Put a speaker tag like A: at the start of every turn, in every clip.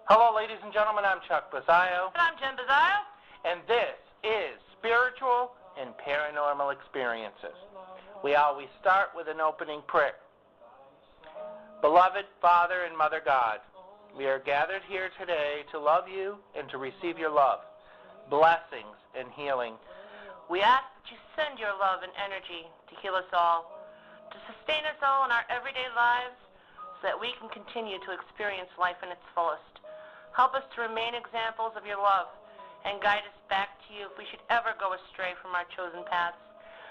A: Hello, ladies and gentlemen. I'm Chuck Bezio.
B: And I'm Jen Bezio.
A: And this is Spiritual and Paranormal Experiences. We always start with an opening prayer. Beloved Father and Mother God, we are gathered here today to love you and to receive your love, blessings, and healing.
B: We ask that you send your love and energy to heal us all, to sustain us all in our everyday lives, so that we can continue to experience life in its fullest. Help us to remain examples of your love and guide us back to you if we should ever go astray from our chosen paths.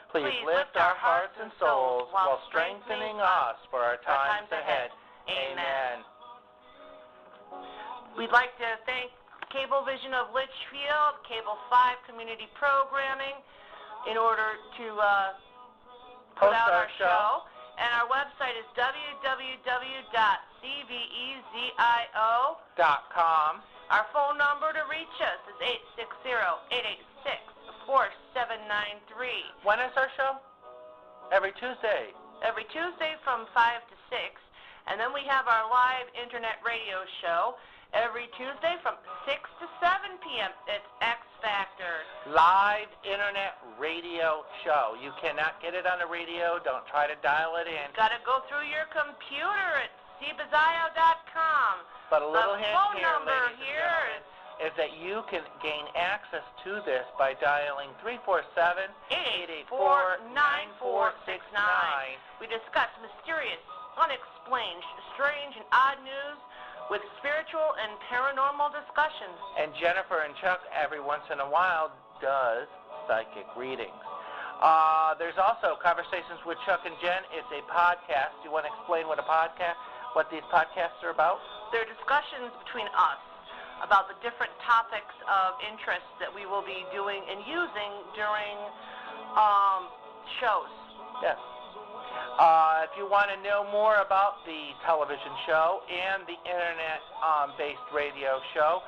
A: Please lift our hearts and souls while strengthening us for our times ahead. Amen.
B: We'd like to thank Cablevision of Litchfield, Cable 5 Community Programming, in order to put out our show. And our website is www.cvezio.com. Our phone number to reach us is 860-886-4793.
A: When is our show? Every Tuesday.
B: Every Tuesday from 5 to 6. And then we have our live internet radio show every Tuesday from 6 to 7 p.m. It's X Factor.
A: Live internet radio show. You cannot get it on the radio. Don't try to dial it in.
B: Got to go through your computer at cbezio.com.
A: But a little hint
B: phone
A: here,
B: number
A: ladies and gentlemen, is that you can gain access to this by dialing 347-884-9469.
B: We discuss mysterious, unexplained, strange, and odd news with spiritual and paranormal discussions.
A: And Jennifer and Chuck every once in a while does psychic readings. There's also Conversations with Chuck and Jen. It's a podcast. Do you want to explain what these podcasts are about?
B: They're discussions between us about the different topics of interest that we will be doing and using during shows.
A: Yes. If you want to know more about the television show and the internet-based radio show,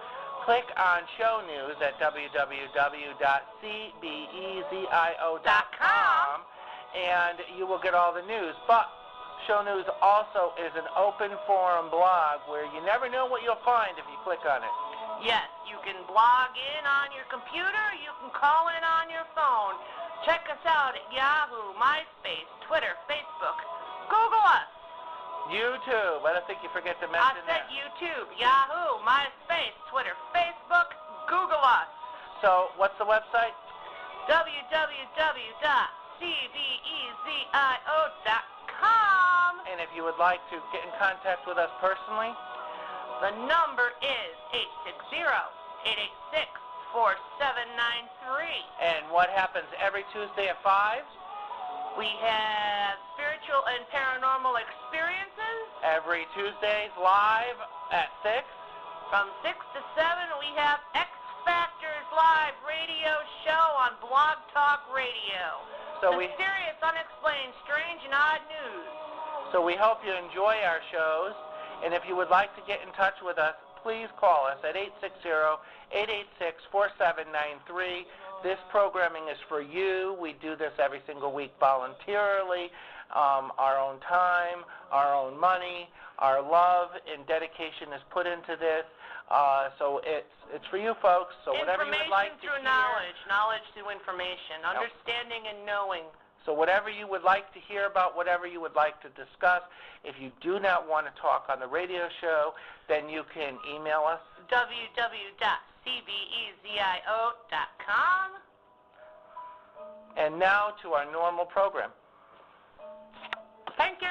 A: click on show news at www.cbezio.com, and you will get all the news. But show news also is an open forum blog where you never know what you'll find if you click on it.
B: Yes, you can blog in on your computer, you can call in on your phone. Check us out at Yahoo, MySpace, Twitter, Facebook. Google us.
A: YouTube. I don't think you forget to mention that.
B: I said YouTube, Yahoo, MySpace, Twitter, Facebook. Google us.
A: So, what's the website?
B: www.cbezio.com.
A: And if you would like to get in contact with us personally,
B: the number is 860-886-4793.
A: And what happens every Tuesday at 5?
B: We have spiritual and paranormal experiences.
A: Every Tuesdays live at 6.
B: From 6 to 7, we have X Factor's live radio show on Blog Talk Radio.
A: So
B: mysterious, unexplained, strange, and odd news.
A: So we hope you enjoy our shows. And if you would like to get in touch with us, please call us at 860-886-4793. This programming is for you. We do this every single week voluntarily. Our own time, our own money, our love and dedication is put into this. So it's for you folks. So whatever you would like to hear.
B: Information through knowledge through information, understanding and knowing.
A: So whatever you would like to hear about, whatever you would like to discuss, if you do not want to talk on the radio show, then you can email us.
B: www.cbezio.com.
A: And now to our normal program.
B: Thank you.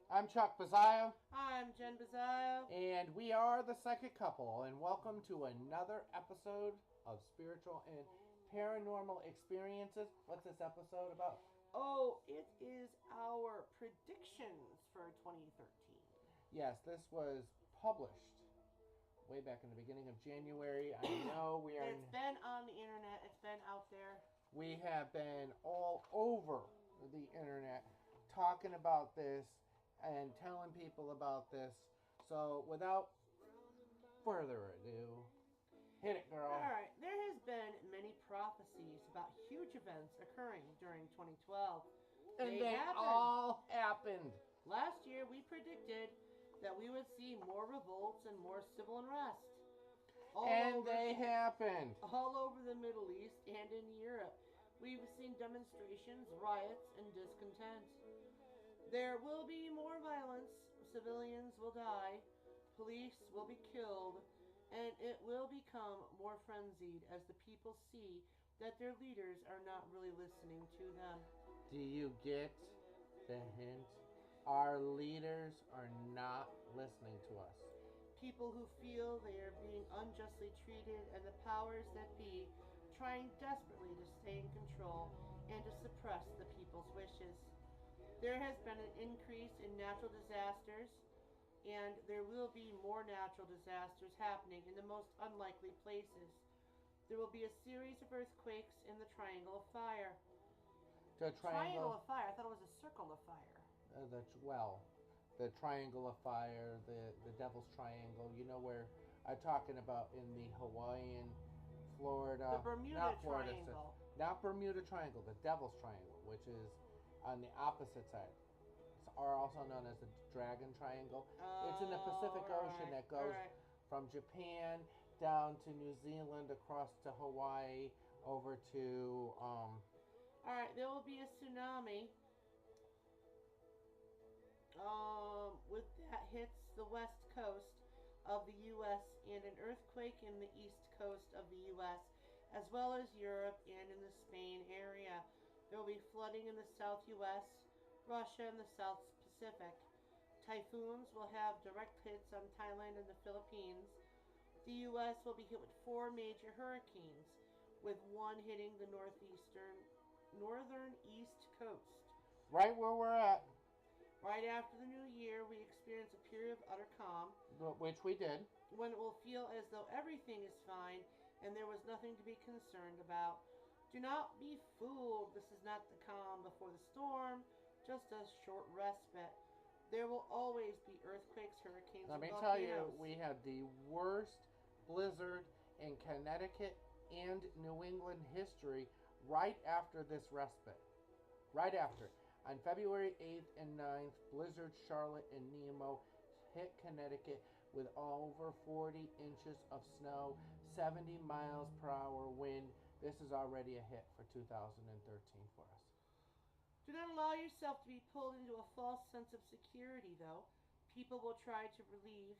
C: I'm Chuck Bezio.
B: I'm Jen Bezio.
C: And we are the Psychic Couple, and welcome to another episode of Spiritual and Paranormal Experiences. What's this episode about?
D: Oh, it is our predictions for 2013.
C: Yes, this was published way back in the beginning of January. I know we are...
D: It's been on the internet. It's been out there.
C: We have been all over the internet talking about this and telling people about this. So without further ado, Hit it, girl.
D: All right. There has been many prophecies about huge events occurring during 2012.
C: And they
D: happened.
C: all happened.
D: Last year, we predicted that we would see more revolts and more civil unrest.
C: And they happened.
D: All over the Middle East and in Europe. We've seen demonstrations, riots, and discontent. There will be more violence. Civilians will die. Police will be killed. And it will become more frenzied as the people see that their leaders are not really listening to them.
C: Do you get the hint? Our leaders are not listening to us.
D: People who feel they are being unjustly treated, and the powers that be trying desperately to stay in control and to suppress the people's wishes. There has been an increase in natural disasters, and there will be more natural disasters happening in the most unlikely places. There will be a series of earthquakes in the Triangle of Fire.
C: The
D: Triangle of Fire? I thought it was a circle of fire.
C: The Triangle of Fire, the Devil's Triangle. You know where I'm talking about in the Hawaiian, Florida.
D: The Bermuda Triangle.
C: Not Bermuda Triangle, the Devil's Triangle, which is on the opposite side. It's also known as the Dragon Triangle. It's in the Pacific Ocean that goes from Japan down to New Zealand, across to Hawaii, over to...
D: Alright, there will be a tsunami. With that hits the west coast of the U.S. and an earthquake in the east coast of the U.S., as well as Europe and in the Spain area. There will be flooding in the South U.S., Russia, and the South Pacific. Typhoons will have direct hits on Thailand and the Philippines. The U.S. will be hit with 4 major hurricanes, with one hitting the northern east coast.
C: Right where we're at.
D: Right after the new year, we experience a period of utter calm.
C: Which we did.
D: When it will feel as though everything is fine and there was nothing to be concerned about. Do not be fooled. This is not the calm before the storm, just a short respite. There will always be earthquakes, hurricanes,
C: Let
D: and
C: me
D: volcanoes.
C: tell you, we had the worst blizzard in Connecticut and New England history right after this respite. Right after. On February 8th and 9th, Blizzard Charlotte and Nemo hit Connecticut with over 40 inches of snow, 70 miles per hour wind. This is already a hit for 2013 for us.
D: Do not allow yourself to be pulled into a false sense of security, though. People will try to relieve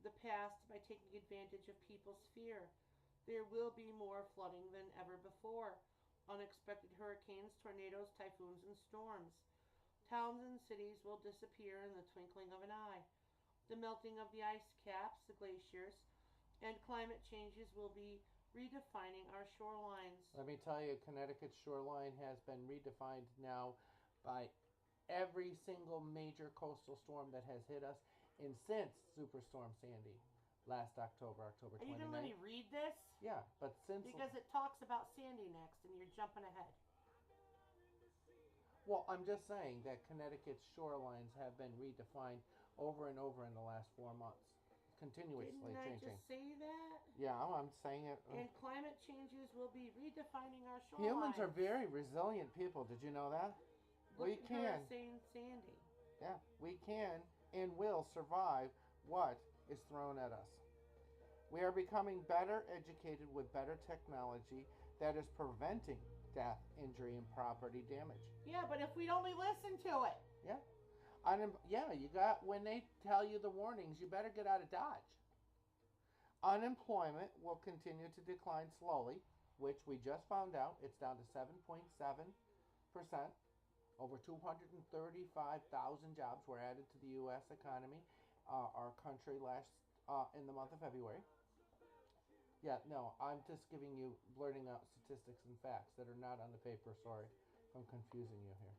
D: the past by taking advantage of people's fear. There will be more flooding than ever before. Unexpected hurricanes, tornadoes, typhoons, and storms. Towns and cities will disappear in the twinkling of an eye. The melting of the ice caps, the glaciers, and climate changes will be redefining our shorelines.
C: Let me tell you, Connecticut's shoreline has been redefined now by every single major coastal storm that has hit us, and since Superstorm Sandy last October 29th.
D: Are you going to let me read this?
C: Yeah, but since...
D: Because it talks about Sandy next, and you're jumping ahead.
C: Well, I'm just saying that Connecticut's shorelines have been redefined over and over in the last 4 months. Continuously changing.
D: Didn't I just say that?
C: Yeah, I'm saying it.
D: And climate changes will be redefining our shorelines.
C: Humans are very resilient people. Did you know that? We can.
D: Hurricane Sandy.
C: Yeah, we can and will survive what is thrown at us. We are becoming better educated with better technology that is preventing death, injury, and property damage.
D: Yeah, but if we'd only listen to it.
C: Yeah. When they tell you the warnings, you better get out of Dodge. Unemployment will continue to decline slowly, which we just found out. It's down to 7.7%. Over 235,000 jobs were added to the U.S. economy, our country, in the month of February. Yeah, no, I'm just blurting out statistics and facts that are not on the paper. Sorry if I'm confusing you here.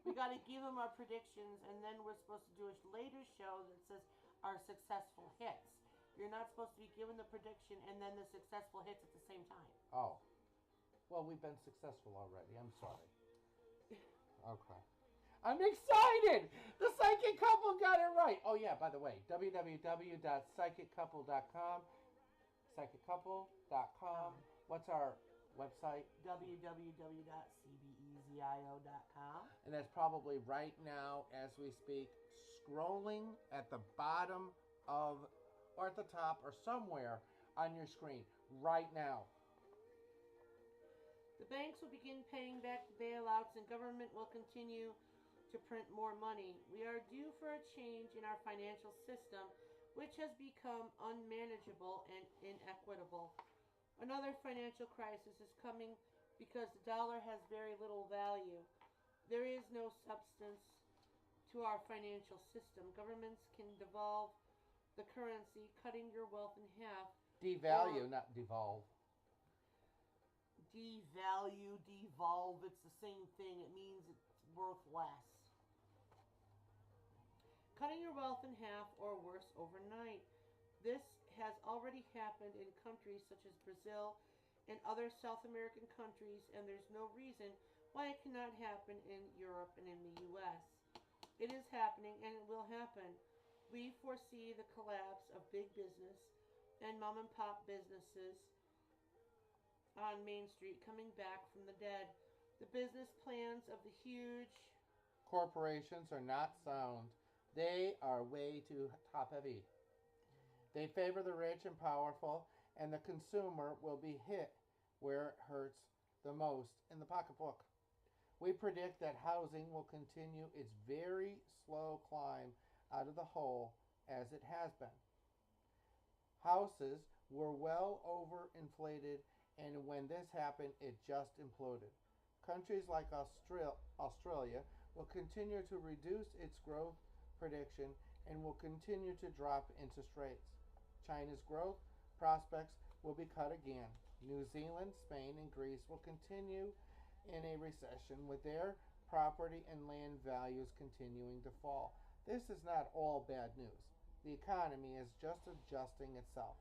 D: We got to give them our predictions, and then we're supposed to do a later show that says our successful hits. You're not supposed to be given the prediction and then the successful hits at the same time.
C: Oh. Well, we've been successful already. I'm sorry. Okay. I'm excited. The psychic couple got it right. Oh yeah, by the way, www.psychiccouple.com. Psychiccouple.com. What's our website?
D: www.cbezio.com.
C: And that's probably right now as we speak, scrolling at the bottom of, or at the top, or somewhere on your screen right now.
D: The banks will begin paying back the bailouts and government will continue to print more money. We are due for a change in our financial system, which has become unmanageable and inequitable. Another financial crisis is coming because the dollar has very little value. There is no substance to our financial system. Governments can devolve the currency, cutting your wealth in half.
C: Devalue, not devolve.
D: Devalue, devolve, it's the same thing. It means it's worth less. Cutting your wealth in half or worse overnight. This has already happened in countries such as Brazil and other South American countries, and there's no reason why it cannot happen in Europe and in the U.S. It is happening and it will happen. We foresee the collapse of big business and mom and pop businesses on Main Street coming back from the dead. The business plans of the huge
C: corporations are not sound. They are way too top heavy. They favor the rich and powerful, and the consumer will be hit where it hurts the most, in the pocketbook. We predict that housing will continue its very slow climb out of the hole as it has been. Houses were well overinflated, and when this happened, it just imploded. Countries like Australia will continue to reduce its growth prediction and will continue to drop interest rates. China's growth prospects will be cut again. New Zealand, Spain, and Greece will continue in a recession with their property and land values continuing to fall. This is not all bad news. The economy is just adjusting itself.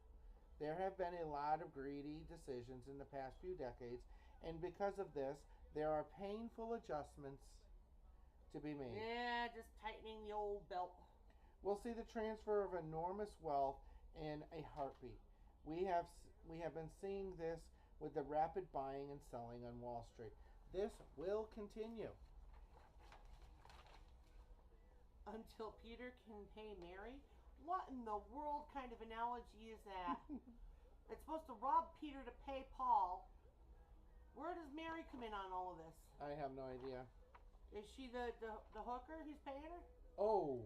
C: There have been a lot of greedy decisions in the past few decades, and because of this, there are painful adjustments to be made.
D: Yeah, just tightening the old belt.
C: We'll see the transfer of enormous wealth in a heartbeat. We have been seeing this with the rapid buying and selling on Wall Street. This will continue.
D: Until Peter can pay Mary? What in the world kind of analogy is that? It's supposed to rob Peter to pay Paul. Where does Mary come in on all of this?
C: I have no idea.
D: Is she the hooker who's paying her?
C: Oh.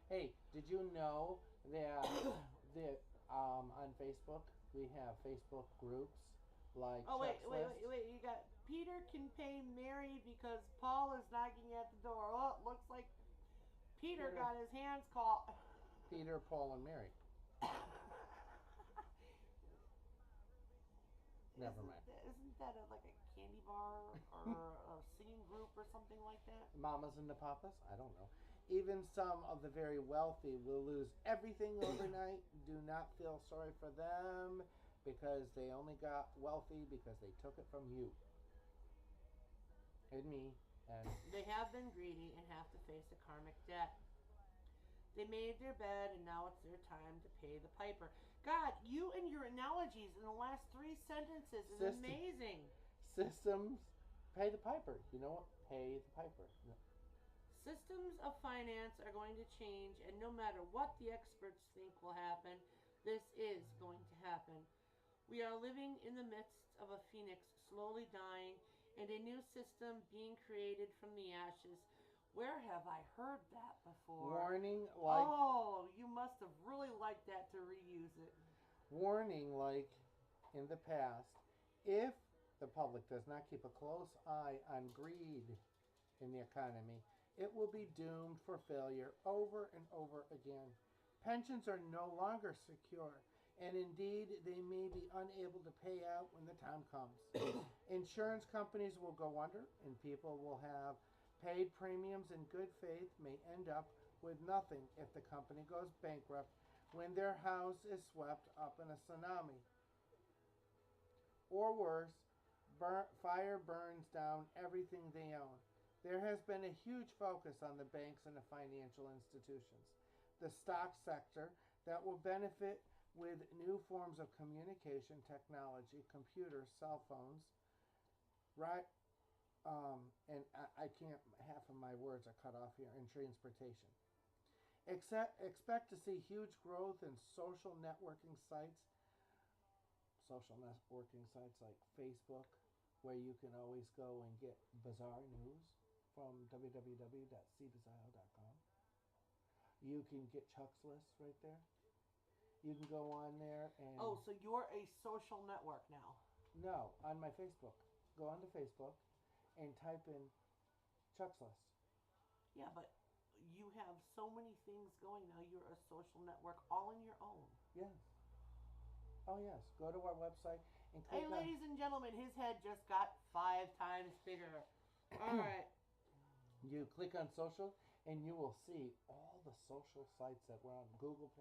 C: Hey, did you know that on Facebook we have Facebook groups like
D: wait,
C: List?
D: you got Peter can pay Mary because Paul is knocking at the door. Oh, it looks like Peter got his hands caught.
C: Peter, Paul, and Mary. Never mind.
D: Isn't that like a candy bar or a singing group or something like that?
C: Mamas and the Papas? I don't know. Even some of the very wealthy will lose everything overnight. Do not feel sorry for them because they only got wealthy because they took it from you. And me. And
D: they have been greedy and have to face a karmic debt. They made their bed and now it's their time to pay the piper. God, you and your analogies in the last 3 sentences is amazing.
C: Systems pay the piper. You know what? Pay the piper. No.
D: Systems of finance are going to change, and no matter what the experts think will happen, this is going to happen. We are living in the midst of a phoenix slowly dying and a new system being created from the ashes. Where have I heard that before?
C: Warning like...
D: Oh, you must have really liked that to reuse it.
C: Warning like in the past, if the public does not keep a close eye on greed in the economy, it will be doomed for failure over and over again. Pensions are no longer secure, and indeed they may be unable to pay out when the time comes. Insurance companies will go under, and people will have paid premiums in good faith may end up with nothing if the company goes bankrupt when their house is swept up in a tsunami. Or worse, fire burns down everything they own. There has been a huge focus on the banks and the financial institutions. The stock sector that will benefit with new forms of communication technology, computers, cell phones, right? And I can't, half of my words are cut off here, and transportation. Expect to see huge growth in social networking sites like Facebook, where you can always go and get bizarre news from www.cbizio.com. You can get Chuck's list right there. You can go on there and...
D: Oh, so you're a social network now?
C: No, on my Facebook. Go onto Facebook and type in Chuck's list.
D: Yeah, but you have so many things going now. You're a social network all on your own.
C: Yes. Oh, yes. Go to our website and click
D: Hey, ladies and gentlemen, his head just got 5 times bigger. All right.
C: You click on social, and you will see all the social sites that were on Google+.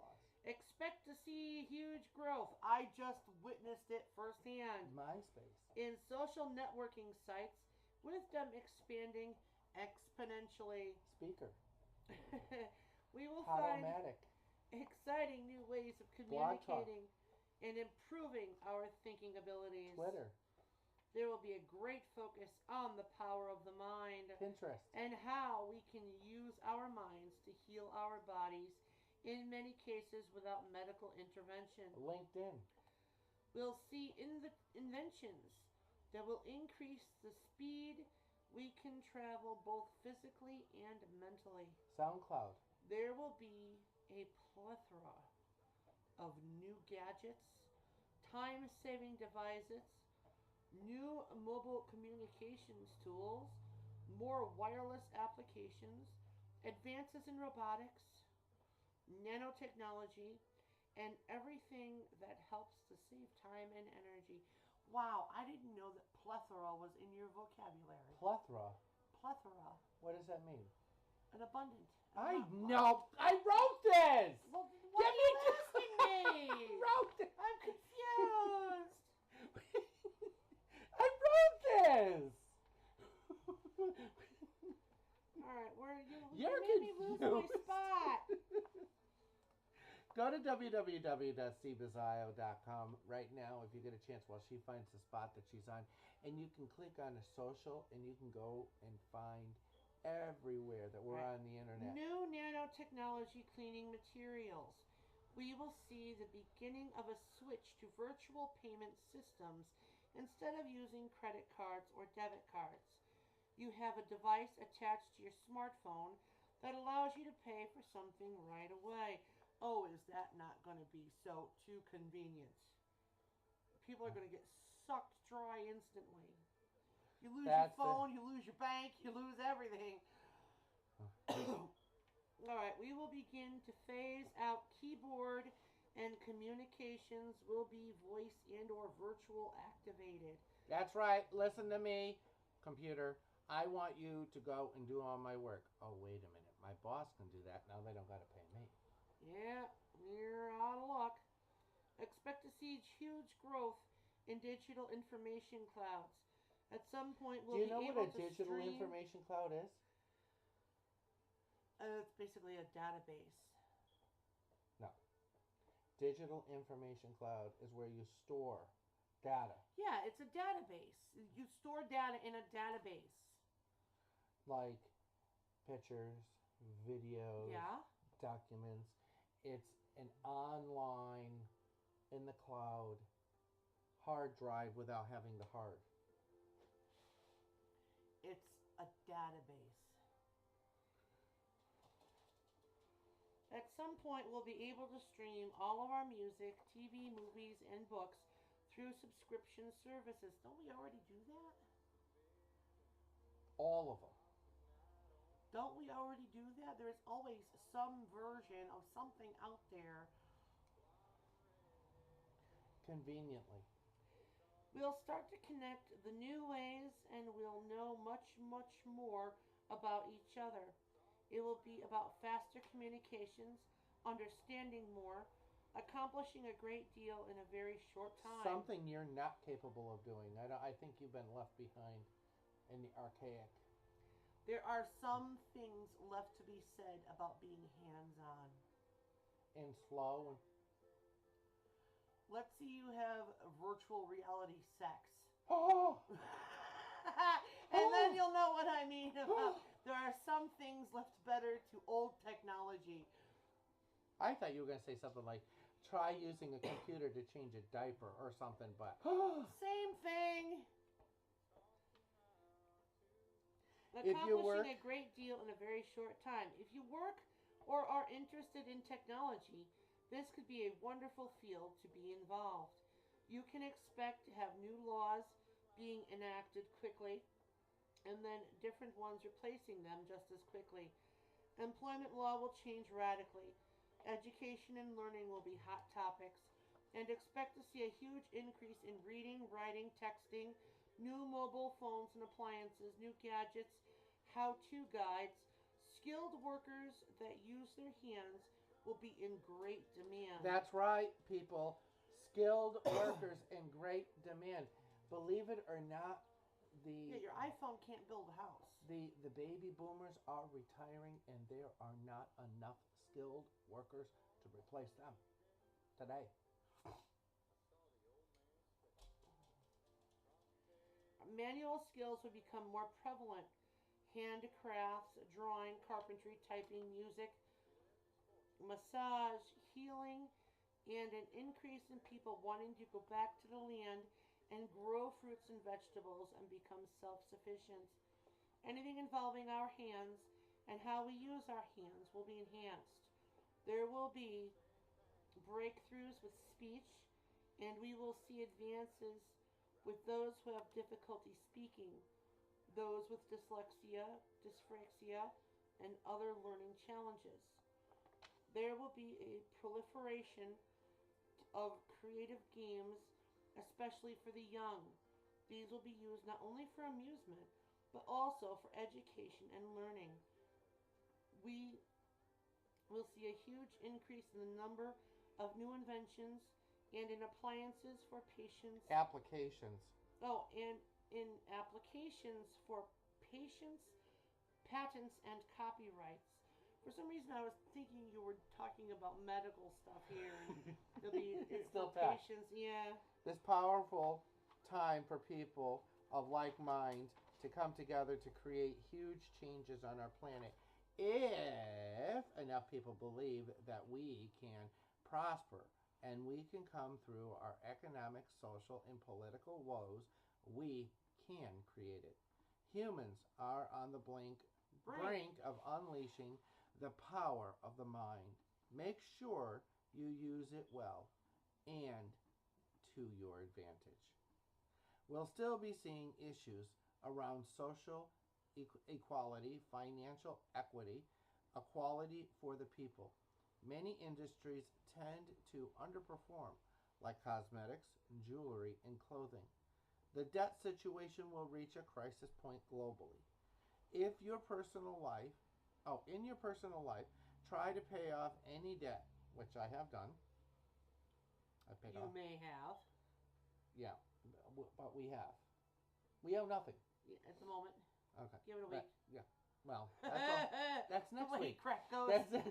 D: Expect to see huge growth. I just witnessed it firsthand.
C: MySpace.
D: In social networking sites, with them expanding exponentially.
C: Speaker.
D: We will
C: Podomatic.
D: find exciting new ways of communicating and improving our thinking abilities.
C: Twitter.
D: There will be a great focus on the power of the mind.
C: Pinterest.
D: And how we can use our minds to heal our bodies, in many cases without medical intervention.
C: LinkedIn.
D: We'll see inventions that will increase the speed we can travel both physically and mentally.
C: SoundCloud.
D: There will be a plethora of new gadgets, time-saving devices, new mobile communications tools, more wireless applications, advances in robotics, nanotechnology, and everything that helps to save time and energy. Wow, I didn't know that plethora was in your vocabulary.
C: Plethora.
D: Plethora.
C: What does that mean?
D: An abundant.
C: I know. I wrote this.
D: Well, why are you asking me?
C: I wrote this.
D: I'm confused.
C: I wrote this.
D: All right,
C: You're
D: made me lose my
C: confused.
D: spot.
C: Go to www.cbizio.com right now if you get a chance while she finds the spot that she's on. And you can click on the social and you can go and find everywhere that we're on the internet.
D: New nanotechnology cleaning materials. We will see the beginning of a switch to virtual payment systems instead of using credit cards or debit cards. You have a device attached to your smartphone that allows you to pay for something right away. Oh, is that not going to be so too convenient? People are going to get sucked dry instantly. You lose your phone, you lose your bank, you lose everything. All right, we will begin to phase out keyboard, and communications will be voice and or virtual activated.
C: That's right. Listen to me, computer. I want you to go and do all my work. Oh, wait a minute. My boss can do that. Now they don't got to pay me.
D: Yeah, you're out of luck. Expect to see huge growth in digital information clouds. At some point, we'll be able to
C: Do you know what a digital information cloud is?
D: It's basically a database.
C: No. Digital information cloud is where you store data.
D: Yeah, it's a database. You store data in a database.
C: Like pictures, videos,
D: yeah,
C: documents. It's an online, in the cloud, hard drive without having the hard.
D: It's a database. At some point, we'll be able to stream all of our music, TV, movies, and books through subscription services. Don't we already do that?
C: All of them.
D: Don't we already do that? There is always some version of something out there.
C: Conveniently.
D: We'll start to connect the new ways, and we'll know much, much more about each other. It will be about faster communications, understanding more, accomplishing a great deal in a very short time.
C: Something you're not capable of doing. I think you've been left behind in the archaic.
D: There are some things left to be said about being hands-on.
C: And slow.
D: Let's see you have virtual reality sex.
C: Oh!
D: And then you'll know what I mean about there are some things left better to old technology.
C: I thought you were going to say something like, try using a computer to change a diaper or something, but...
D: Same thing.
C: If you work...
D: Accomplishing a great deal in a very short time. If you work or are interested in technology, this could be a wonderful field to be involved. You can expect to have new laws being enacted quickly, and then different ones replacing them just as quickly. Employment law will change radically. Education and learning will be hot topics, and expect to see a huge increase in reading, writing, texting, new mobile phones and appliances, new gadgets, how-to guides. Skilled workers that use their hands will be in great demand.
C: That's right, people. Skilled workers in great demand. Believe it or not,
D: your iPhone can't build a house.
C: The baby boomers are retiring, and there are not enough skilled workers to replace them today.
D: Manual skills will become more prevalent. Handicrafts, drawing, carpentry, typing, music, massage, healing, and an increase in people wanting to go back to the land and grow fruits and vegetables and become self-sufficient. Anything involving our hands and how we use our hands will be enhanced. There will be breakthroughs with speech, and we will see advances with those who have difficulty speaking, those with dyslexia, dyspraxia, and other learning challenges. There will be a proliferation of creative games, especially for the young. These will be used not only for amusement, but also for education and learning. We will see a huge increase in the number of new inventions and in appliances for patients.
C: Applications.
D: Oh, and in applications for patients, patents, and copyrights. For some reason, I was thinking you were talking about medical stuff here. It'll be
C: It's still
D: for
C: packed.
D: patients, yeah.
C: This powerful time for people of like mind to come together to create huge changes on our planet. If enough people believe that we can prosper and we can come through our economic, social, and political woes, we can create it. Humans are on the brink of unleashing the power of the mind. Make sure you use it well and to your advantage. We'll still be seeing issues around social equality, financial equity, equality for the people. Many industries tend to underperform, like cosmetics, jewelry, and clothing. The debt situation will reach a crisis point globally. In your personal life, try to pay off any debt, which I have done. I've paid off.
D: You may have.
C: Yeah, but we have. We owe nothing.
D: Yeah, at the moment.
C: Okay.
D: Give it a week.
C: Yeah. Well, that's next
D: the way
C: week.
D: Crack goes.
C: That's next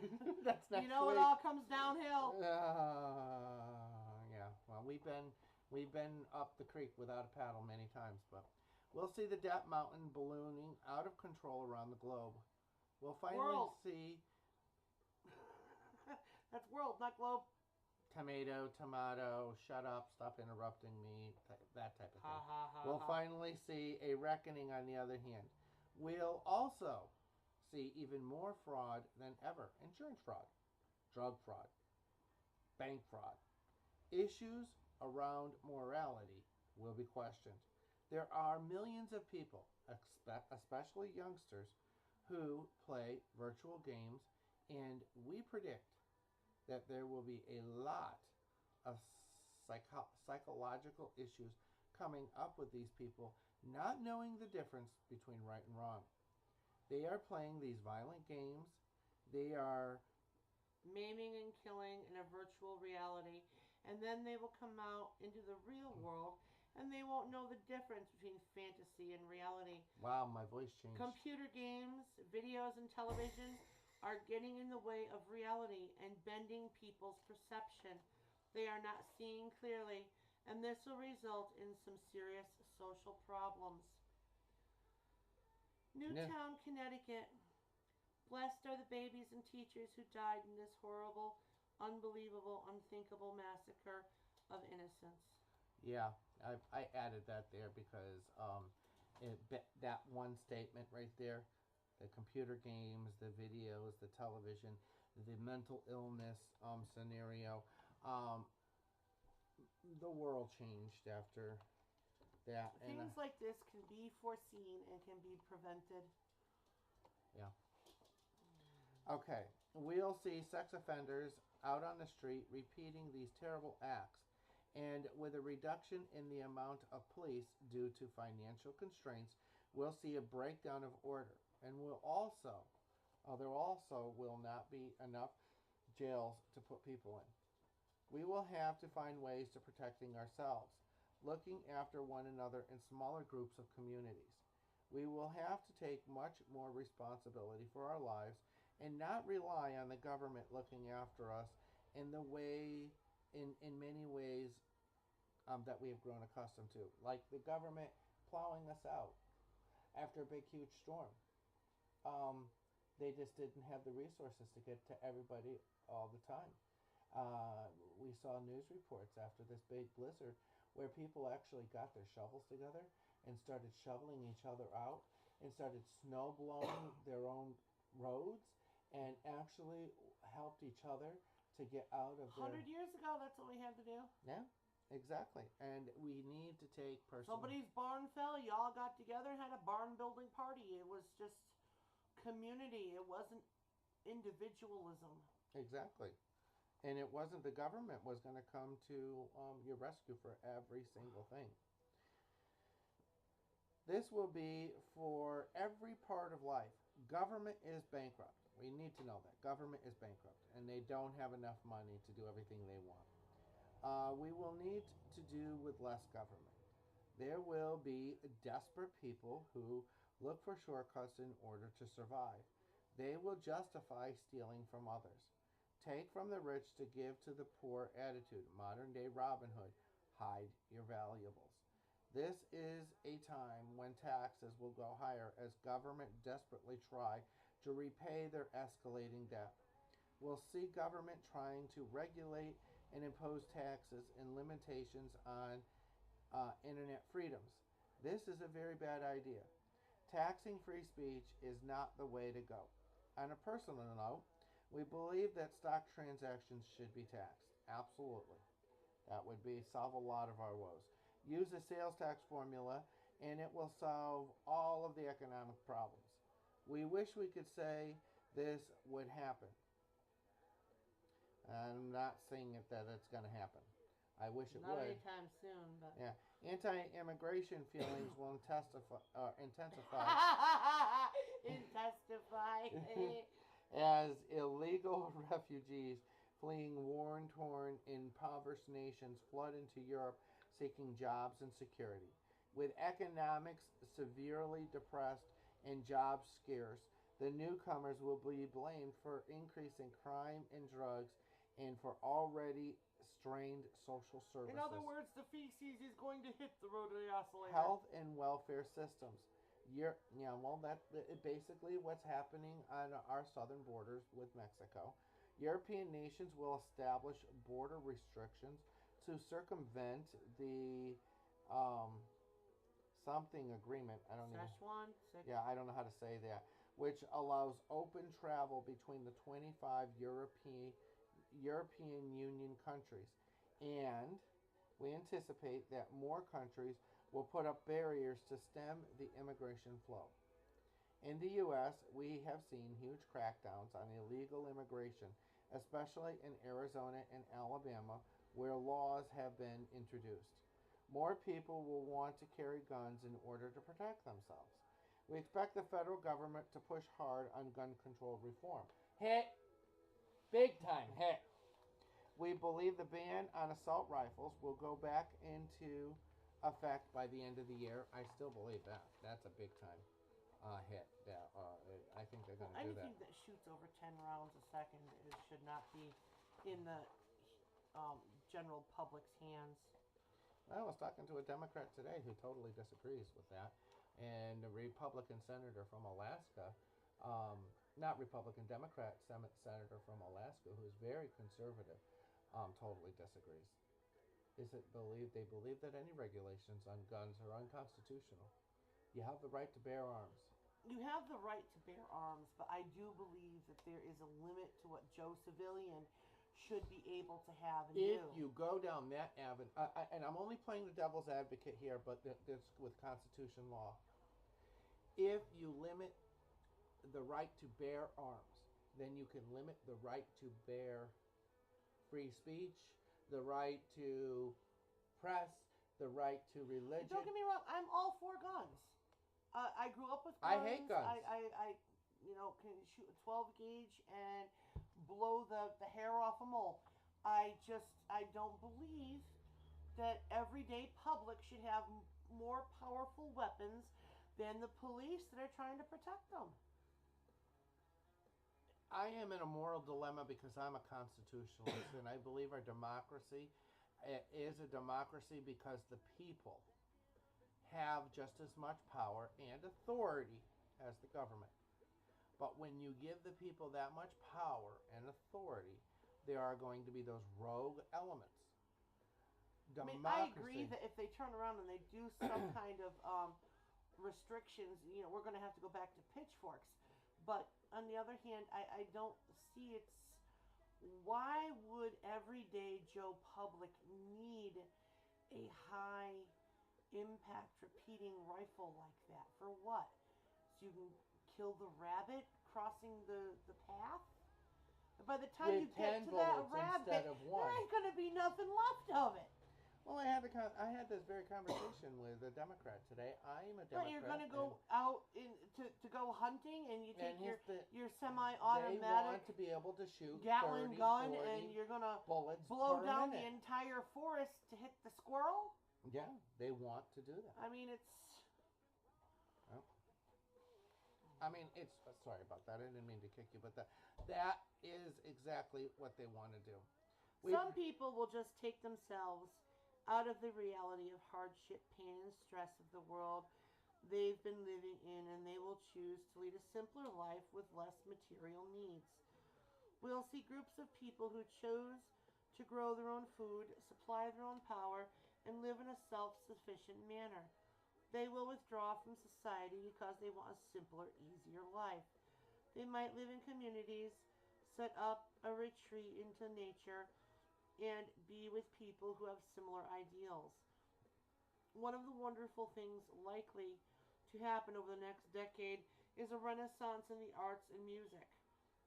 C: week.
D: You know, it all comes downhill.
C: Yeah. Well, we've been up the creek without a paddle many times, but we'll see the debt mountain ballooning out of control around the globe. We'll finally see.
D: That's world, not globe.
C: Tomato, shut up, stop interrupting me, that type of thing. We'll finally see a reckoning on the other hand. We'll also see even more fraud than ever. Insurance fraud, drug fraud, bank fraud. Issues around morality will be questioned. There are millions of people, especially youngsters, who play virtual games, and we predict that there will be a lot of psychological issues coming up with these people not knowing the difference between right and wrong. They are playing these violent games. They are
D: maiming and killing in a virtual reality, and then they will come out into the real world and they won't know the difference between fantasy and reality.
C: Wow, my voice changed.
D: Computer games, videos, and television are getting in the way of reality and bending people's perception. They are not seeing clearly, and this will result in some serious social problems. Newtown, Connecticut. Blessed are the babies and teachers who died in this horrible, unbelievable, unthinkable massacre of innocence.
C: Yeah, I added that there because that one statement right there, the computer games, the videos, the television, the mental illness scenario, um, the world changed after that.
D: Things like this can be foreseen and can be prevented.
C: Yeah. Okay, we'll see sex offenders out on the street repeating these terrible acts. And with a reduction in the amount of police due to financial constraints, we'll see a breakdown of order. And there also will not be enough jails to put people in. We will have to find ways to protecting ourselves, looking after one another in smaller groups of communities. We will have to take much more responsibility for our lives and not rely on the government looking after us in many ways that we have grown accustomed to, like the government plowing us out after a big huge storm. They just didn't have the resources to get to everybody all the time. We saw news reports after this big blizzard where people actually got their shovels together and started shoveling each other out and started snow blowing their own roads and actually helped each other to get out of
D: 100 years ago, that's what we had to do.
C: Yeah, exactly. And we need to take personal...
D: Somebody's barn fell, y'all got together and had a barn building party. It was just community. It wasn't individualism.
C: Exactly. And it wasn't the government was going to come to your rescue for every single thing. This will be for every part of life. Government is bankrupt. We need to know that. Government is bankrupt, and they don't have enough money to do everything they want. We will need to do with less government. There will be desperate people who look for shortcuts in order to survive. They will justify stealing from others. Take from the rich to give to the poor attitude. Modern day Robin Hood. Hide your valuables. This is a time when taxes will go higher as government desperately try to repay their escalating debt. We'll see government trying to regulate and impose taxes and limitations on internet freedoms. This is a very bad idea. Taxing free speech is not the way to go. On a personal note, we believe that stock transactions should be taxed. Absolutely. That would solve a lot of our woes. Use the sales tax formula and it will solve all of the economic problems. We wish we could say this would happen. I'm not saying that it's going to happen. I wish it would.
D: Not anytime soon, but...
C: Yeah. Anti-immigration feelings will intensify.
D: Intensify.
C: As illegal refugees fleeing war-torn, impoverished nations flood into Europe seeking jobs and security. With economics severely depressed and jobs scarce, the newcomers will be blamed for increasing crime and drugs and for already strained social services.
D: In other words, the feces is going to hit the rotary oscillator.
C: Health and welfare systems. That's basically what's happening on our southern borders with Mexico. European nations will establish border restrictions to circumvent the something agreement. I don't know. Yeah, I don't know how to say that. Which allows open travel between the 25 European Union countries. And we anticipate that more countries will put up barriers to stem the immigration flow. In the U.S., we have seen huge crackdowns on illegal immigration, especially in Arizona and Alabama, where laws have been introduced. More people will want to carry guns in order to protect themselves. We expect the federal government to push hard on gun control reform. Hit! Big time hit. We believe the ban on assault rifles will go back into effect by the end of the year. I still believe that. That's a big time hit. That I think they're going to do that.
D: Anything that shoots over 10 rounds a second should not be in the general public's hands.
C: I was talking to a Democrat today who totally disagrees with that, and a Republican senator from Alaska, not Republican, Democrat senator from Alaska who is very conservative, totally disagrees. They believe that any regulations on guns are unconstitutional. You have the right to bear arms.
D: You have the right to bear arms, but I do believe that there is a limit to what Joe Civilian should be able to have and
C: If
D: do.
C: you go down that avenue, and I'm only playing the devil's advocate here, but this with Constitution law. If you limit the right to bear arms, then you can limit the right to bear free speech, the right to press, the right to religion.
D: Don't get me wrong, I'm all for guns. I grew up with guns.
C: I hate guns.
D: I can shoot a 12 gauge and blow the hair off a mole. I don't believe that everyday public should have more powerful weapons than the police that are trying to protect them.
C: I am in a moral dilemma because I'm a constitutionalist, and I believe our democracy is a democracy because the people have just as much power and authority as the government. But when you give the people that much power and authority, there are going to be those rogue elements.
D: I agree that if they turn around and they do some kind of restrictions, we're going to have to go back to pitchforks. But on the other hand, I don't see it's... Why would everyday Joe public need a high impact repeating rifle like that? For what? So you can kill the rabbit crossing the path? By the time you get to that rabbit, there ain't going to be nothing left of it.
C: Well, I had this very conversation with a Democrat today. I'm a Democrat.
D: But you're going to go out to go hunting, and you take your semi-automatic...
C: They want to be able to shoot
D: Gatling
C: 30,
D: gun,
C: 40
D: and you're going to
C: bullets
D: blow
C: per
D: down
C: minute.
D: the entire forest to hit the squirrel?
C: Yeah, they want to do that.
D: I mean, it's...
C: it's... Sorry about that. I didn't mean to kick you, but that is exactly what they want to do.
D: Some people will just take themselves out of the reality of hardship, pain, and stress of the world they've been living in, and they will choose to lead a simpler life with less material needs. We'll see groups of people who chose to grow their own food, supply their own power, and live in a self-sufficient manner. They will withdraw from society because they want a simpler, easier life. They might live in communities, set up a retreat into nature, and be with people who have similar ideals. One of the wonderful things likely to happen over the next decade is a renaissance in the arts and music.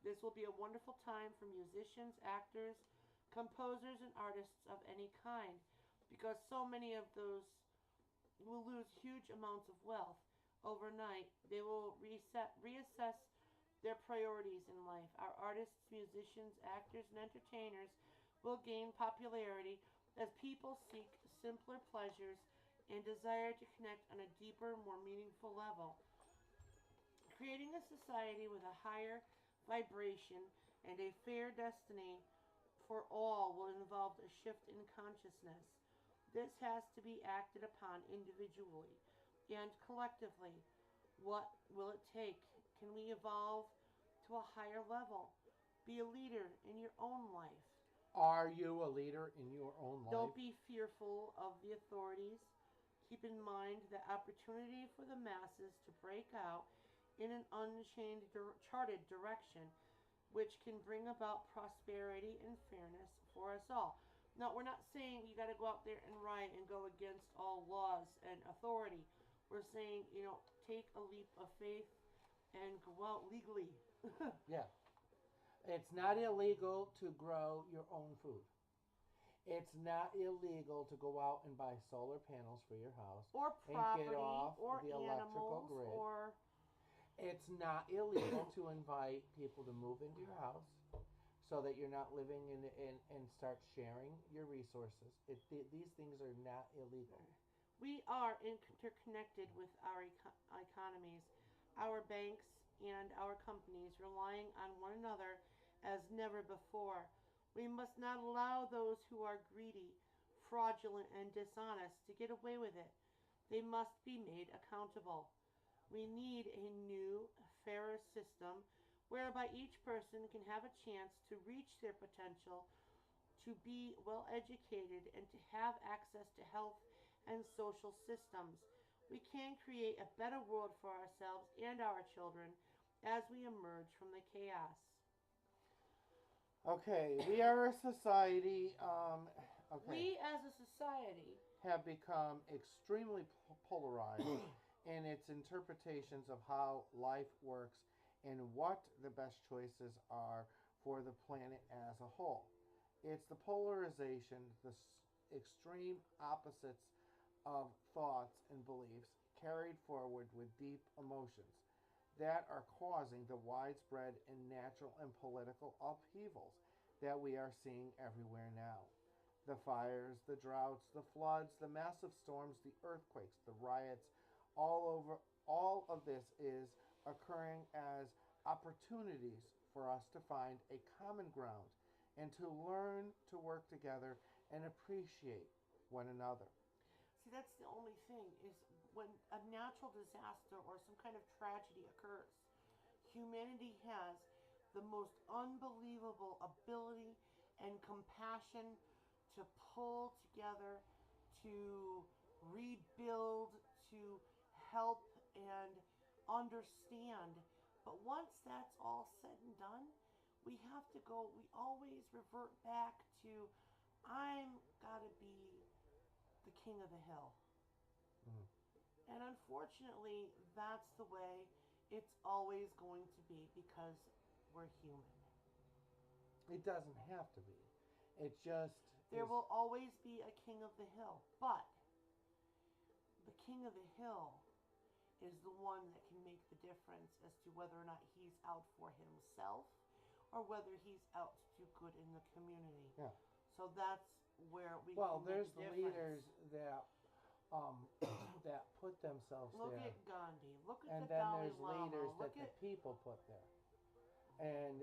D: This will be a wonderful time for musicians, actors, composers, and artists of any kind, because so many of those will lose huge amounts of wealth overnight. They will reassess their priorities in life. Our artists, musicians, actors, and entertainers will gain popularity as people seek simpler pleasures and desire to connect on a deeper, more meaningful level. Creating a society with a higher vibration and a fair destiny for all will involve a shift in consciousness. This has to be acted upon individually and collectively. What will it take? Can we evolve to a higher level? Be a leader in your own life.
C: Are you a leader in your own life?
D: Don't be fearful of the authorities. Keep in mind the opportunity for the masses to break out in an uncharted direction, which can bring about prosperity and fairness for us all. Now, we're not saying you got to go out there and riot and go against all laws and authority. We're saying, take a leap of faith and go out legally.
C: Yeah. It's not illegal to grow your own food. It's not illegal to go out and buy solar panels for your house.
D: Or property,
C: and get off
D: or
C: the electrical
D: animals,
C: grid.
D: or...
C: It's not illegal to invite people to move into your house so that you're not living and start sharing your resources. These things are not illegal.
D: We are interconnected with our economies, our banks, and our companies relying on one another as never before. We must not allow those who are greedy, fraudulent, and dishonest to get away with it. They must be made accountable. We need a new, fairer system whereby each person can have a chance to reach their potential, to be well educated, and to have access to health and social systems. We can create a better world for ourselves and our children as we emerge from the chaos.
C: Okay, we are a society. Okay,
D: We as a society,
C: have become extremely polarized in its interpretations of how life works and what the best choices are for the planet as a whole. It's the polarization, the extreme opposites of thoughts and beliefs carried forward with deep emotions that are causing the widespread and natural and political upheavals that we are seeing everywhere now. The fires, the droughts, the floods, the massive storms, the earthquakes, the riots, all of this is occurring as opportunities for us to find a common ground and to learn to work together and appreciate one another.
D: see, that's the only thing is when a natural disaster or some kind of tragedy occurs, humanity has the most unbelievable ability and compassion to pull together, to rebuild, to help and understand. But once that's all said and done, we have to go, we always revert back to, I'm gotta be the king of the hill.
C: Mhm.
D: And unfortunately, that's the way it's always going to be because we're human.
C: It doesn't have to be. It just
D: There
C: is.
D: will always be a king of the hill, but the king of the hill is the one that can make the difference as to whether or not he's out for himself or whether he's out to do good in the community.
C: Yeah.
D: So that's where we
C: Well,
D: can
C: there's
D: make
C: the
D: a
C: leaders
D: difference.
C: that that put themselves
D: Look
C: there,
D: at Gandhi. Look at
C: and
D: the
C: then
D: Dalai
C: there's
D: Lama.
C: leaders
D: Look
C: that the
D: at
C: people put there. And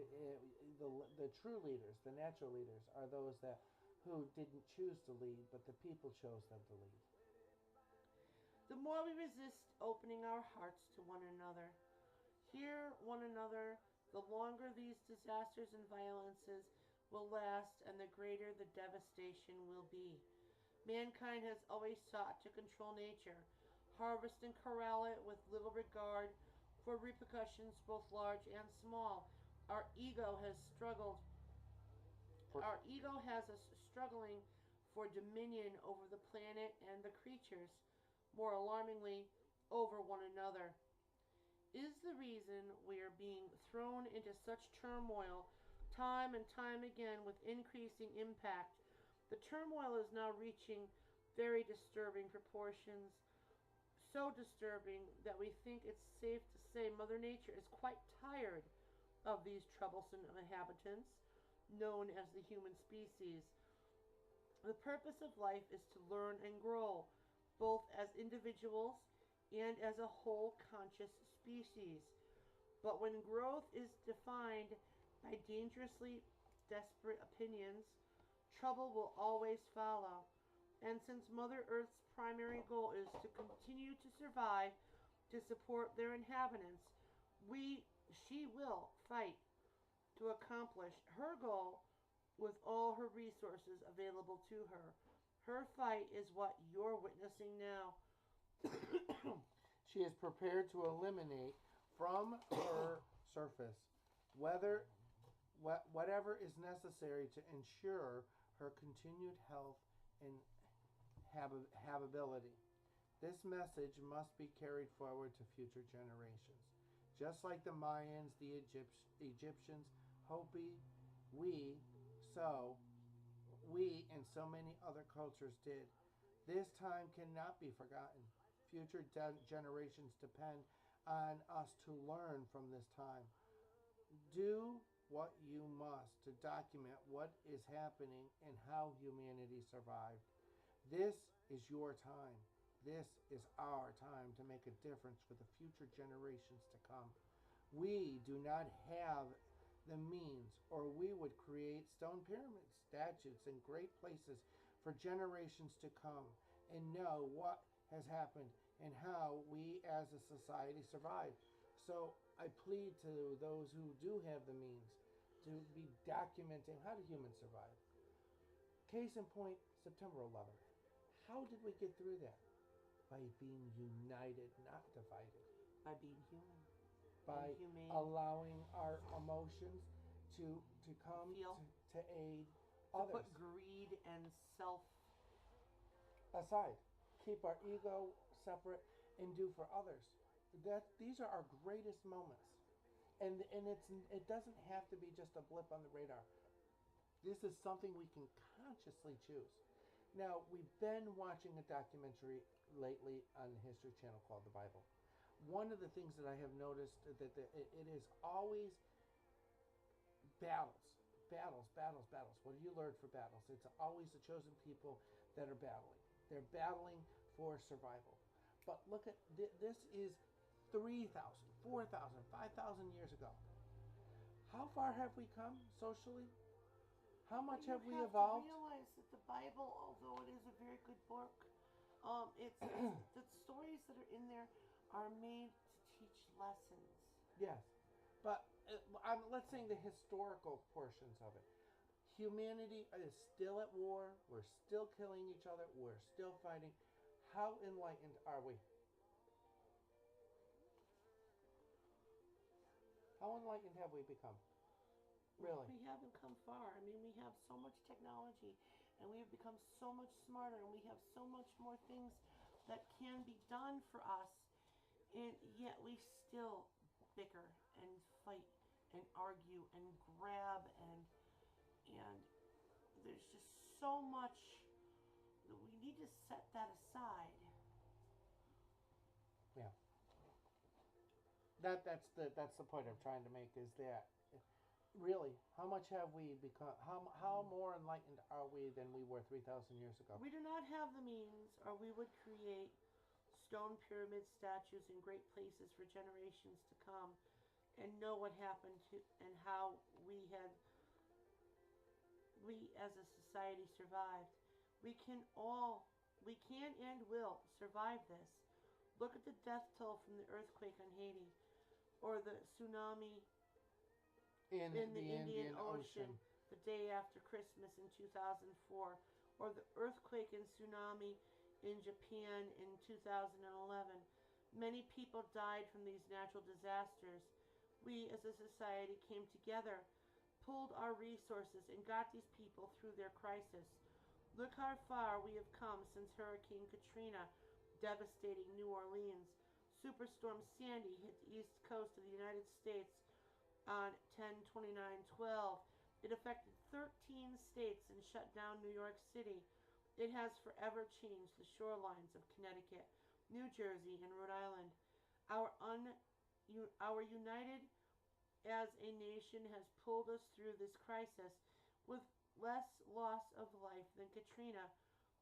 C: the true leaders, the natural leaders, are those that who didn't choose to lead, but the people chose them to lead.
D: the more we resist opening our hearts to one another, hear one another, the longer these disasters and violences will last and the greater the devastation will be. Mankind has always sought to control nature, harvest and corral it with little regard for repercussions both large and small. Our ego has struggled.
C: For,
D: Our ego has us struggling for dominion over the planet and the creatures, more alarmingly, over one another. Is the reason we are being thrown into such turmoil time and time again with increasing impact. The turmoil is now reaching very disturbing proportions, so disturbing that we think it's safe to say Mother Nature is quite tired of these troublesome inhabitants known as the human species. The purpose of life is to learn and grow, both as individuals and as a whole conscious species. But when growth is defined by dangerously desperate opinions, trouble will always follow. And since Mother Earth's primary goal is to continue to survive, to support their inhabitants, she will fight to accomplish her goal with all her resources available to her. Her fight is what you're witnessing now.
C: she is prepared to eliminate from her surface whether whatever is necessary to ensure her continued health and habitability. This message must be carried forward to future generations. Just like the Mayans, the Egyptians, Hopi, we, so, we and so many other cultures did. This time cannot be forgotten. Future generations depend on us to learn from this time. Do what you must to document what is happening and how humanity survived. This is your time. This is our time to make a difference for the future generations to come. We do not have the means, or we would create stone pyramids, statues, and great places for generations to come and know what has happened and how we as a society survived. So I plead to those who do have the means to be documenting how do humans survive. Case in point, September 11th. How did we get through that? By being united, not divided.
D: By being human.
C: By allowing our emotions to come to aid others.
D: Put greed and self
C: aside. Keep our ego separate and do for others. These are our greatest moments. And it doesn't have to be just a blip on the radar. This is something we can consciously choose. Now, we've been watching a documentary lately on the History Channel called The Bible. One of the things that I have noticed that it is always battles. What do you learn for battles? It's always the chosen people that are battling. They're battling for survival. But look at this is 3,000, 4,000, 5,000 years ago. How far have we come socially? How much have we evolved?
D: You have to realize that the Bible, although it is a very good book, it's the stories that are in there are made to teach lessons.
C: Yes, but let's say the historical portions of it. Humanity is still at war. We're still killing each other. We're still fighting. How enlightened are we? How enlightened have we become? Really?
D: We haven't come far. I mean, we have so much technology, and we have become so much smarter, and we have so much more things that can be done for us, and yet we still bicker and fight and argue and grab, and there's just so much that we need to set that aside.
C: Yeah. That's the point I'm trying to make, is that really, how much have we become? How more enlightened are we than we were 3,000 years ago?
D: We do not have the means, or we would create stone pyramid statues in great places for generations to come, and know what happened to and how we as a society survived. We can and will survive this. Look at the death toll from the earthquake on Haiti, or the tsunami in the Indian Ocean the day after Christmas in 2004, or the earthquake and tsunami in Japan in 2011. Many people died from these natural disasters. We as a society came together, pulled our resources, and got these people through their crisis. Look how far we have come since Hurricane Katrina devastating New Orleans. Superstorm Sandy hit the east coast of the United States on 10/29/12. It affected 13 states and shut down New York City. It has forever changed the shorelines of Connecticut, New Jersey, and Rhode Island. Our united as a nation has pulled us through this crisis with less loss of life than Katrina.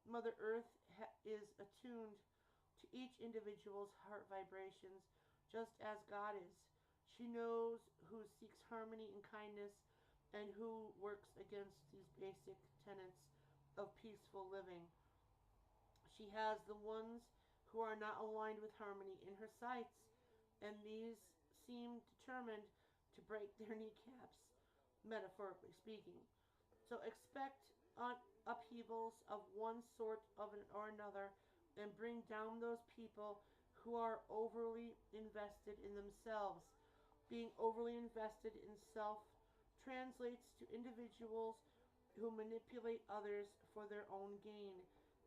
D: Mother Earth is attuned to each individual's heart vibrations, just as God is. She knows who seeks harmony and kindness and who works against these basic tenets of peaceful living. She has the ones who are not aligned with harmony in her sights, and these seem determined to break their kneecaps, metaphorically speaking. So expect upheavals of one sort or another, and bring down those people who are overly invested in themselves. Being overly invested in self translates to individuals who manipulate others for their own gain,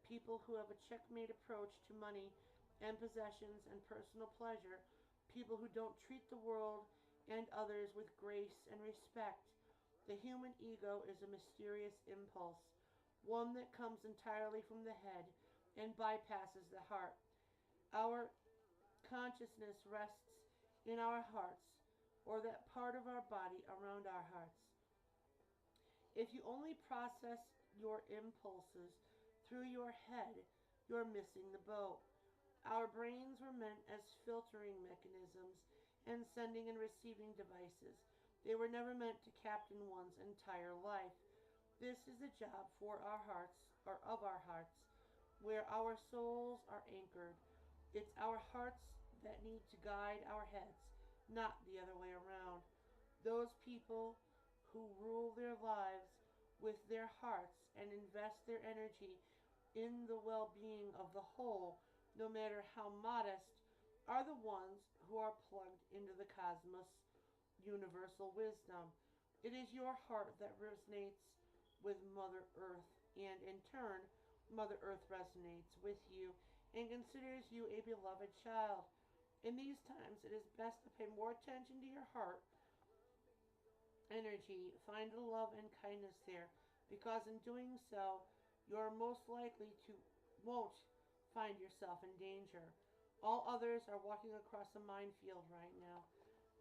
D: people who have a checkmate approach to money and possessions and personal pleasure, people who don't treat the world and others with grace and respect. The human ego is a mysterious impulse, one that comes entirely from the head and bypasses the heart. Our consciousness rests in our hearts. or that part of our body around our hearts. If you only process your impulses through your head, you're missing the boat. Our brains were meant as filtering mechanisms and sending and receiving devices. They were never meant to captain one's entire life. This is the job for our hearts, or of our hearts, where our souls are anchored. It's our hearts that need to guide our heads, not the other way around. Those people who rule their lives with their hearts and invest their energy in the well being of the whole, no matter how modest, are the ones who are plugged into the cosmos' universal wisdom. It is your heart that resonates with Mother Earth, and in turn, Mother Earth resonates with you and considers you a beloved child. In these times, it is best to pay more attention to your heart energy. Find the love and kindness there, because in doing so, you're most likely to won't find yourself in danger. All others are walking across a minefield right now.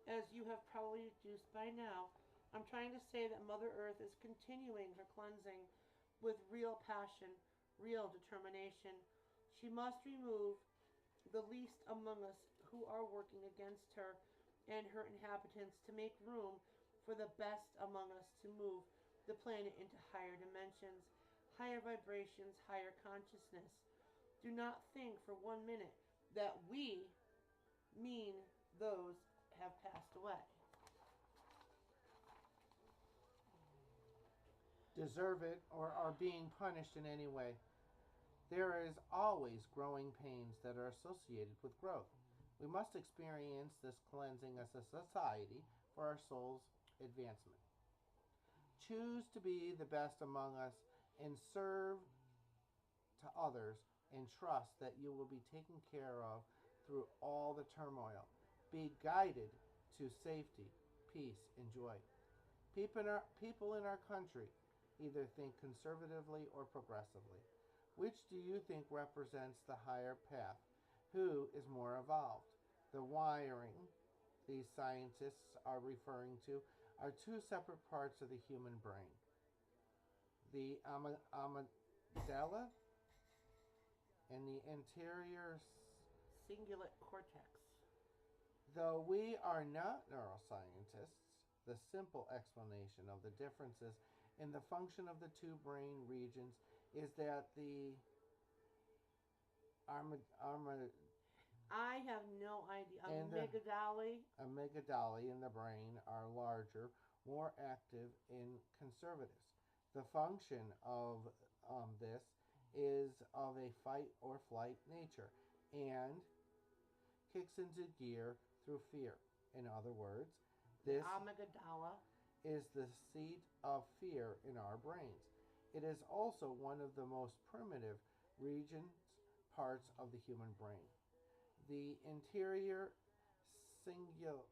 D: As you have probably deduced by now, I'm trying to say that Mother Earth is continuing her cleansing with real passion, real determination. She must remove the least among us who are working against her and her inhabitants to make room for the best among us to move the planet into higher dimensions, higher vibrations, higher consciousness. Do not think for 1 minute that we mean those have passed away.
C: Deserve it or are being punished in any way. There is always growing pains that are associated with growth. We must experience this cleansing as a society for our soul's advancement. Choose to be the best among us and serve to others, and trust that you will be taken care of through all the turmoil. Be guided to safety, peace, and joy. People in our country either think conservatively or progressively. Which do you think represents the higher path? Who is more evolved? The wiring these scientists are referring to are two separate parts of the human brain. The amygdala and the anterior
D: Cingulate cortex.
C: Though we are not neuroscientists, the simple explanation of the differences in the function of the two brain regions is that the
D: I have no idea.
C: And amygdala in the brain are larger, more active, and conservatives. The function of this is of a fight or flight nature and kicks into gear through fear. In other words, this
D: amygdala
C: is the seat of fear in our brains. It is also one of the most primitive parts of the human brain. The anterior cingulate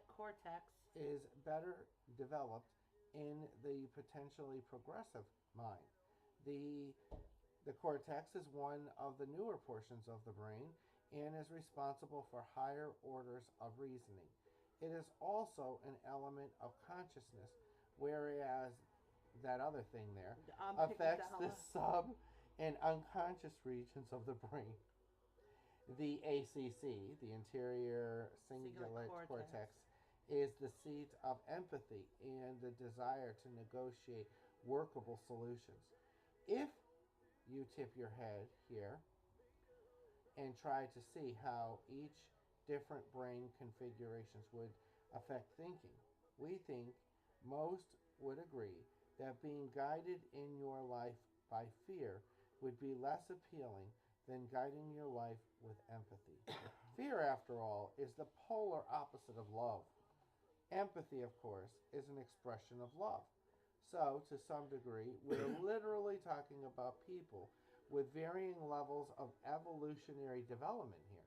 D: cortex
C: is better developed in the potentially progressive mind. The cortex is one of the newer portions of the brain and is responsible for higher orders of reasoning. It is also an element of consciousness, whereas that other thing there affects the sub and unconscious regions of the brain. The ACC, the anterior cingulate cortex, is the seat of empathy and the desire to negotiate workable solutions. If you tip your head here and try to see how each different brain configurations would affect thinking, we think most would agree that being guided in your life by fear would be less appealing than guiding your life with empathy. Fear, after all, is the polar opposite of love. Empathy, of course, is an expression of love. So, to some degree, we're literally talking about people with varying levels of evolutionary development here.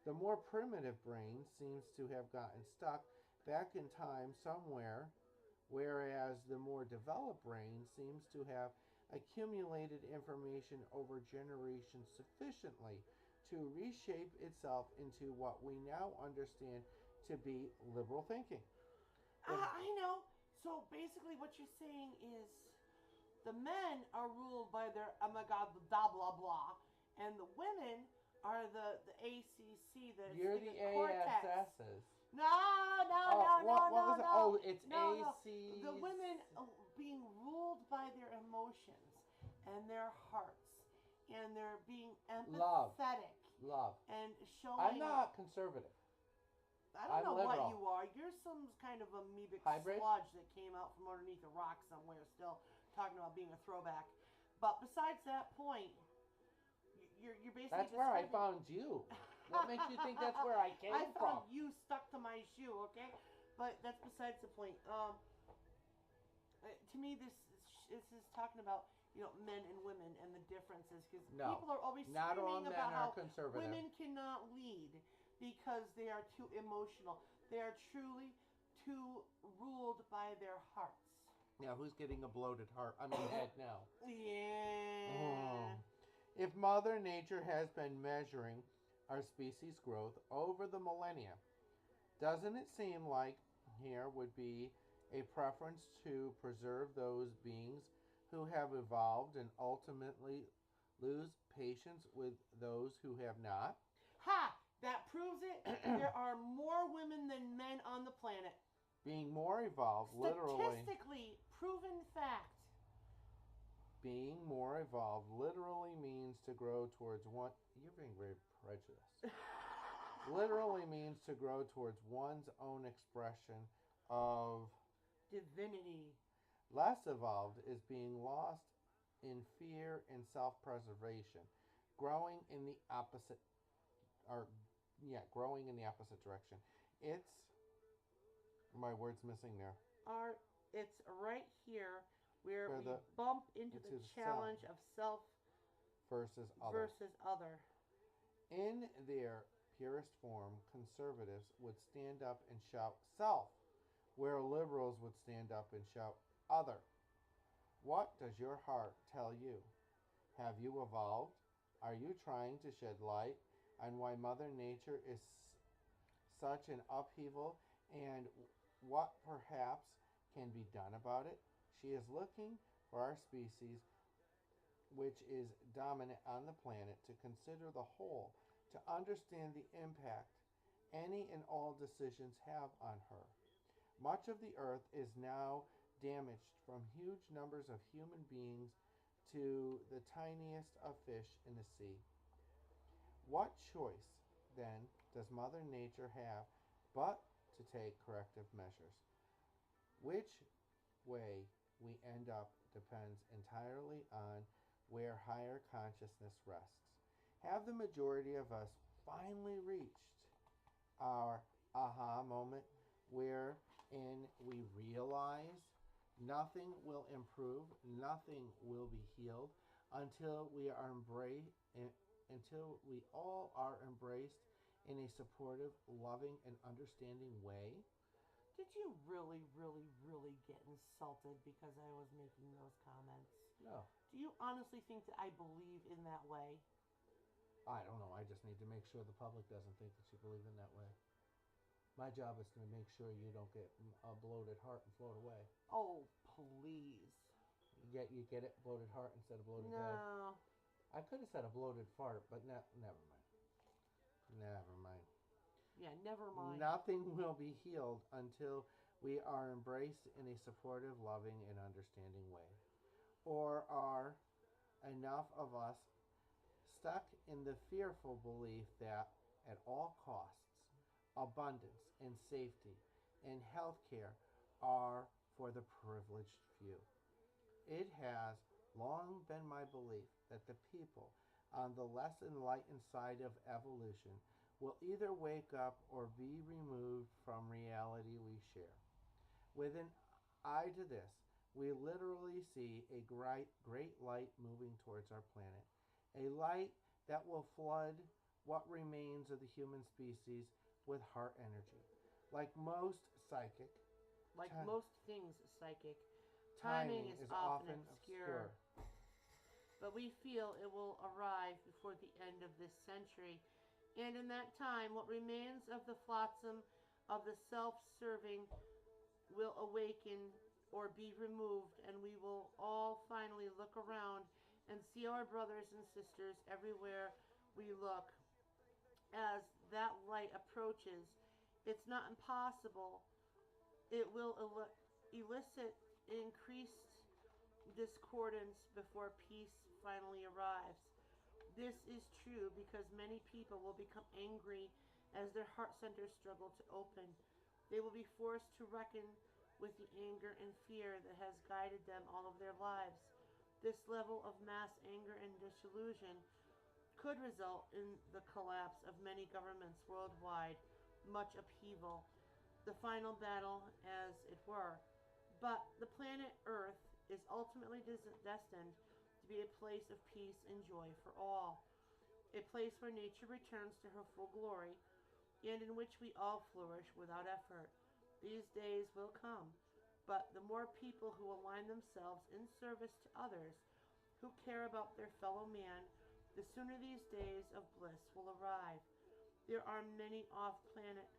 C: The more primitive brain seems to have gotten stuck back in time somewhere, whereas the more developed brain seems to have accumulated information over generations sufficiently to reshape itself into what we now understand to be liberal thinking.
D: I know. So basically, what you're saying is the men are ruled by their oh my god, blah blah blah, and the women are the ACC,
C: You're the ASSs.
D: No,
C: What was it? Oh, it's
D: no.
C: AC.
D: The women being ruled by their emotions and their hearts, and they're being empathetic.
C: Love.
D: And showing.
C: I'm not conservative.
D: I don't
C: I'm
D: know
C: liberal.
D: what you are. You're some kind of amoebic
C: Hybrid?
D: sludge that came out from underneath a rock somewhere, still talking about being a throwback. But besides that point, you're basically.
C: That's where I found you. What makes you think that's where I came
D: I
C: from?
D: found you stuck to my shoe, okay? But that's besides the point. To me, this is talking about men and women and the differences, because people are always
C: not all
D: screaming
C: men
D: about
C: are
D: how
C: conservative.
D: women cannot lead because they are too emotional. They are truly too ruled by their hearts.
C: Yeah, who's getting a bloated head now?
D: Yeah.
C: If Mother Nature has been measuring our species' growth over the millennia, doesn't it seem like here would be a preference to preserve those beings who have evolved and ultimately lose patience with those who have not?
D: Ha! That proves it. There are more women than men on the planet.
C: Being more evolved, literally.
D: Statistically proven fact.
C: Being more evolved literally means to grow towards one. You're being very prejudiced. Literally means to grow towards one's own expression of
D: divinity.
C: Less evolved is being lost in fear and self-preservation, growing in the opposite direction. It's my word's missing there.
D: It's right here where we bump into the challenge of self
C: versus
D: other.
C: In their purest form, conservatives would stand up and shout self, where liberals would stand up and shout other. What does your heart tell you? Have you evolved? Are you trying to shed light on why Mother Nature is such an upheaval and what perhaps can be done about it? She is looking for our species, which is dominant on the planet, to consider the whole, to understand the impact any and all decisions have on her. Much of the earth is now damaged, from huge numbers of human beings to the tiniest of fish in the sea. What choice, then, does Mother Nature have but to take corrective measures? Which way we end up depends entirely on where higher consciousness rests. Have the majority of us finally reached our aha moment wherein we realize nothing will improve, nothing will be healed until we all are embraced in a supportive, loving, and understanding way?
D: Did you really, really, really get insulted because I was making those comments?
C: No.
D: Do you honestly think that I believe in that way?
C: I don't know. I just need to make sure the public doesn't think that you believe in that way. My job is to make sure you don't get a bloated heart and float away.
D: Oh, please.
C: You get it? Bloated heart instead of bloated head?
D: No.
C: I could have said a bloated fart, but never mind. Never mind.
D: Yeah, never mind.
C: Nothing will be healed until we are embraced in a supportive, loving, and understanding way. Or are enough of us stuck in the fearful belief that at all costs, abundance and safety and health care are for the privileged few? It has long been my belief that the people on the less enlightened side of evolution will either wake up or be removed from reality we share. With an eye to this, we literally see a great light moving towards our planet, a light that will flood what remains of the human species with heart energy. Like most
D: most things psychic, timing is often obscure. But we feel it will arrive before the end of this century. And in that time, what remains of the flotsam of the self-serving will awaken or be removed, and we will all finally look around and see our brothers and sisters everywhere we look. As that light approaches, it's not impossible. It will elicit increased discordance before peace finally arrives. This is true because many people will become angry as their heart centers struggle to open. They will be forced to reckon with the anger and fear that has guided them all of their lives. This level of mass anger and disillusion could result in the collapse of many governments worldwide, much upheaval, the final battle, as it were. But the planet Earth is ultimately destined to be a place of peace and joy for all, a place where nature returns to her full glory, and in which we all flourish without effort. These days will come, but the more people who align themselves in service to others, who care about their fellow man, the sooner these days of bliss will arrive. There are many off-planet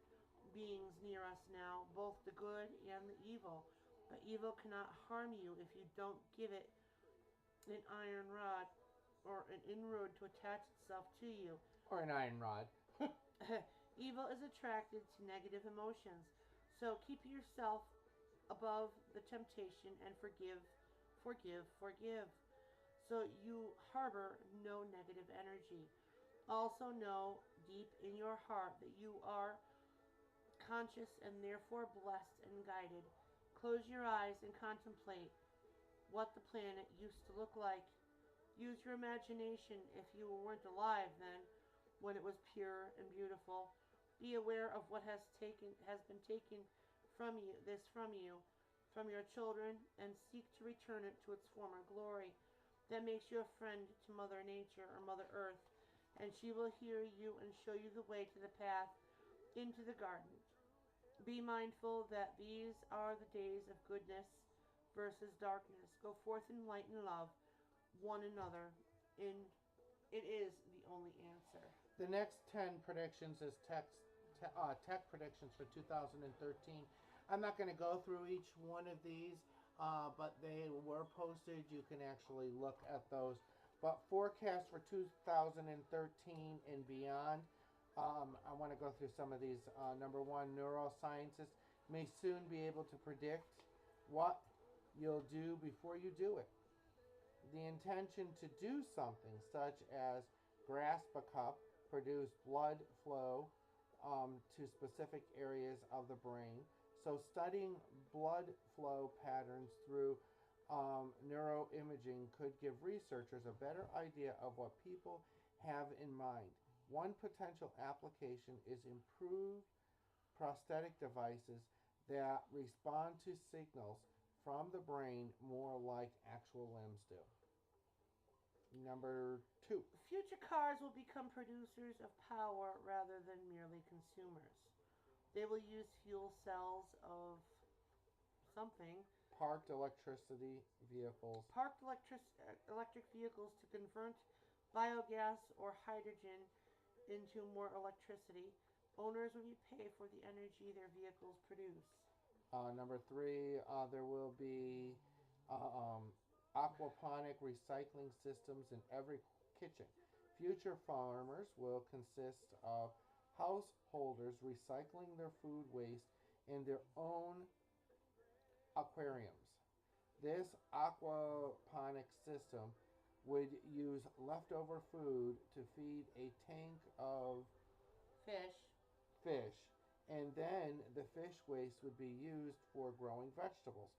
D: beings near us now, both the good and the evil, but evil cannot harm you if you don't give it an iron rod or an inroad to attach itself to you.
C: Or an iron rod.
D: Evil is attracted to negative emotions, so keep yourself above the temptation and forgive, forgive, forgive, so you harbor no negative energy. Also know deep in your heart that you are conscious and therefore blessed and guided. Close your eyes and contemplate what the planet used to look like. Use your imagination if you weren't alive then, when it was pure and beautiful. Be aware of what has been taken from you, from your children, and seek to return it to its former glory. That makes you a friend to Mother Nature or Mother Earth, and she will hear you and show you the way to the path into the garden. Be mindful that these are the days of goodness versus darkness. Go forth in light and love one another. It is the only answer.
C: The next 10 predictions is tech predictions for 2013. I'm not going to go through each one of these, but they were posted. You can actually look at those. But forecast for 2013 and beyond, I want to go through some of these. Number one, neuroscientists may soon be able to predict what you'll do before you do it. The intention to do something, such as grasp a cup, produce blood flow to specific areas of the brain. So studying blood flow patterns through neuroimaging could give researchers a better idea of what people have in mind. One potential application is improved prosthetic devices that respond to signals from the brain more like actual limbs do. Number two.
D: Future cars will become producers of power rather than merely consumers. They will use fuel cells of something.
C: Parked electricity vehicles.
D: Parked electric vehicles to convert biogas or hydrogen into more electricity. Owners will be paid for the energy their vehicles produce.
C: Number three, there will be aquaponic recycling systems in every kitchen. Future farmers will consist of householders recycling their food waste in their own aquariums. This aquaponic system would use leftover food to feed a tank of
D: Fish.
C: and then the fish waste would be used for growing vegetables.